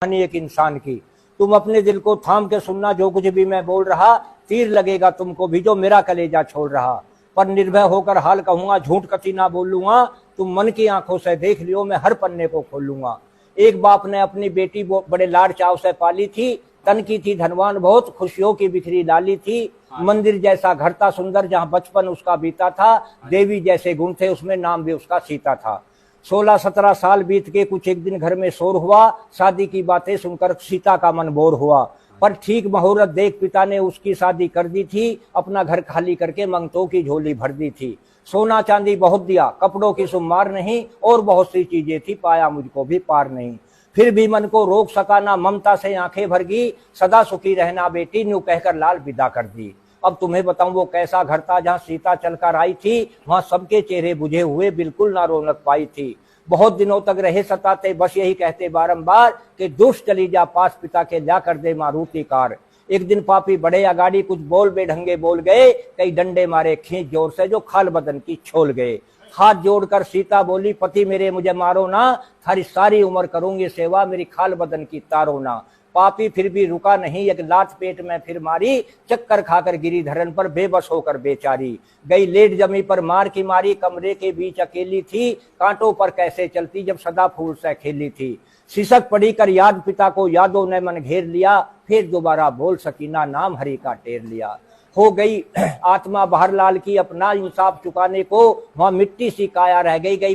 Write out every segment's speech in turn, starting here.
कहानी एक इंसान की। तुम अपने दिल को थाम के सुनना, जो कुछ भी मैं बोल रहा तीर लगेगा तुमको भी, जो मेरा कलेजा छोड़ रहा। पर निर्भय होकर हाल कहूंगा, झूठ कति ना बोलूंगा। तुम मन की आंखों से देख लियो, मैं हर पन्ने को खोलूंगा। एक बाप ने अपनी बेटी बड़े लाड चाव से पाली थी। तन की थी धनवान बहुत, खुशियों की बिखरी डाली थी। मंदिर जैसा घर था सुंदर, जहां बचपन उसका बीता था। देवी जैसे गुण थे उसमें, नाम भी उसका सीता था। 16-17 साल बीत के कुछ एक दिन घर में शोर हुआ। शादी की बातें सुनकर सीता का मन बोर हुआ। पर ठीक मुहूर्त देख पिता ने उसकी शादी कर दी थी। अपना घर खाली करके मंगतों की झोली भर दी थी। सोना चांदी बहुत दिया, कपड़ों की सुमार नहीं, और बहुत सी चीजें थी, पाया मुझको भी पार नहीं। फिर भी मन को रोक सका ना, ममता से आंखें भर गई। सदा सुखी रहना बेटी, न्यू कहकर लाल विदा कर दी। अब तुम्हें बताऊं वो कैसा घर था, जहां सीता चलकर आई थी वहां सबके चेहरे बुझे हुए, बिल्कुल ना रौनक पाई थी। बहुत दिनों तक रहे सताते, बस यही कहते बारंबार कि दुष्ट चली जा पास पिता के, ला कर दे मारुति कार। एक दिन पापी बड़े अगाड़ी, कुछ बोल बेढंगे बोल गए। कई डंडे मारे खींच जोर से, जो खाल बदन की छोल गए। हाथ जोड़कर सीता बोली, पति मेरे मुझे मारो ना, थारी सारी उम्र करूंगी सेवा, मेरी खाल बदन की तारो ना। पापी फिर भी रुका नहीं, एक लात पेट में फिर मारी। चक्कर खाकर गिरी धरन पर, बेबस होकर बेचारी गई लेट जमी पर मार की मारी। कमरे के बीच अकेली थी, कांटों पर कैसे चलती, जब सदा फूल से खेली थी। सिसक पड़ी कर याद पिता को, यादों ने मन घेर लिया। फिर दोबारा बोल सकी ना, नाम हरि का टेर लिया। हो गई आत्मा बाहर लाल की, अपना इंसाफ चुकाने को। वहां मिट्टी सी काया रह गई।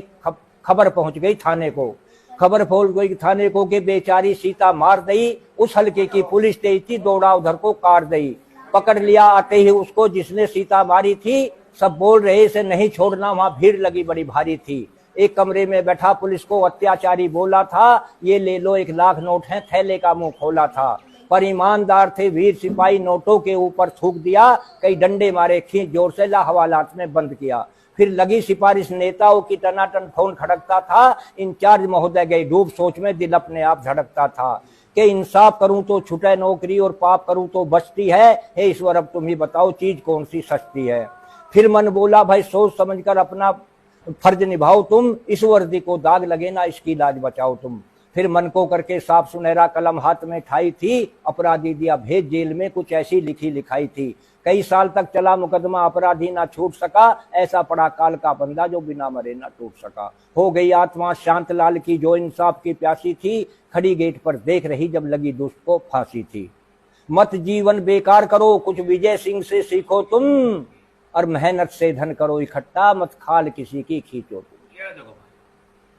खबर पहुंच गई थाने को। खबर पहुंच गई थाने को कि बेचारी सीता मार दई। उस हल्के की पुलिस तेज थी, दौड़ा उधर को काट दई। पकड़ लिया आते ही उसको जिसने सीता मारी थी। सब बोल रहे इसे नहीं छोड़ना, वहां भीड़ लगी बड़ी भारी थी। एक कमरे में बैठा पुलिस को अत्याचारी बोला था, ये ले लो 1 लाख नोट है, थैले का मुंह खोला था। पर ईमानदार थे वीर सिपाही, नोटों के ऊपर थूक दिया। कई डंडे मारे खींच जोर से, ला हवालात में बंद किया। फिर लगी सिफारिश नेताओं की, टनाटन फोन खड़कता था। इंचार्ज महोदय गए डूब सोच में, दिल अपने आप धड़कता था कि इंसाफ करूं तो छुटे नौकरी, और पाप करूं तो बचती है। हे ईश्वर अब तुम ही बताओ, चीज कौन सी सस्ती है। फिर मन बोला, भाई सोच समझकर अपना फर्ज निभाओ तुम, इस वर्दी को दाग लगे ना, इसकी लाज बचाओ तुम। फिर मन को करके साफ सुनहरा कलम हाथ में ठाई थी। अपराधी दिया भेज जेल में, कुछ ऐसी लिखी लिखाई थी। कई साल तक चला मुकदमा, अपराधी ना छूट सका। ऐसा पड़ा काल का बंदा, जो बिना मरे ना टूट सका। हो गई आत्मा शांत लाल की, जो इंसाफ की प्यासी थी। खड़ी गेट पर देख रही, जब लगी दुष्ट को फांसी थी। मत जीवन बेकार करो, कुछ विजय सिंह से सीखो तुम, और मेहनत से धन करो इकट्ठा, मत खाल किसी की खींचो तुम।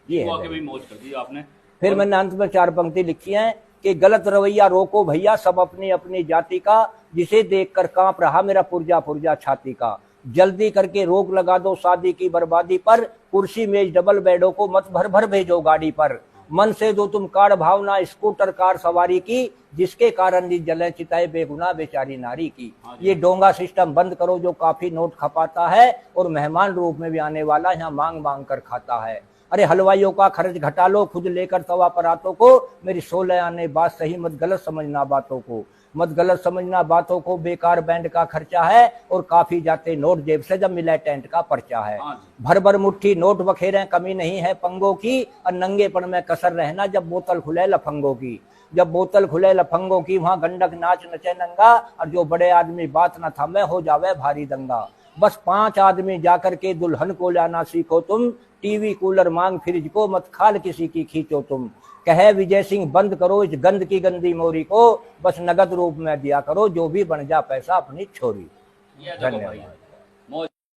ये है आपने। फिर मैंने अंत में 4 पंक्ति लिखी हैं कि गलत रवैया रोको भैया, सब अपनी अपनी जाति का। जिसे देखकर कांप रहा मेरा पुर्जा पुर्जा छाती का। जल्दी करके रोक लगा दो शादी की बर्बादी पर। कुर्सी मेज डबल बेडों को मत भर भर भेजो गाड़ी पर। मन से दो तुम कार भावना, स्कूटर कार सवारी की, जिसके कारण जले चिताए बेगुनाह बेचारी नारी की। ये डोंगा सिस्टम बंद करो, जो काफी नोट खपाता है, और मेहमान रूप में भी आने वाला यहाँ मांग मांग कर खाता है। अरे हलवाइयों का खर्च घटा लो, खुद लेकर तवा परातों को। मेरी 16 आने बात सही, मत गलत समझना बातों को। मत गलत समझना बातों को, बेकार बैंड का खर्चा है, और काफी जाते नोट जेब से, जब मिला टेंट का पर्चा है। भर भर मुट्ठी नोट बखेरे, कमी नहीं है पंगों की, और नंगेपन में कसर रहना, जब बोतल खुले लफंगों की। जब बोतल खुले लफंगों की, वहां गंडक नाच नचे नंगा, और जो बड़े आदमी बात न थामे, हो जावे भारी दंगा। बस 5 आदमी जाकर के दुल्हन को लाना सीखो तुम। टीवी कूलर मांग फ्रिज को, मत खाल किसी की खींचो तुम। कहे विजय सिंह बंद करो इस गंद की गंदी मोरी को, बस नगद रूप में दिया करो, जो भी बन जा पैसा अपनी छोरी। धन्यवाद।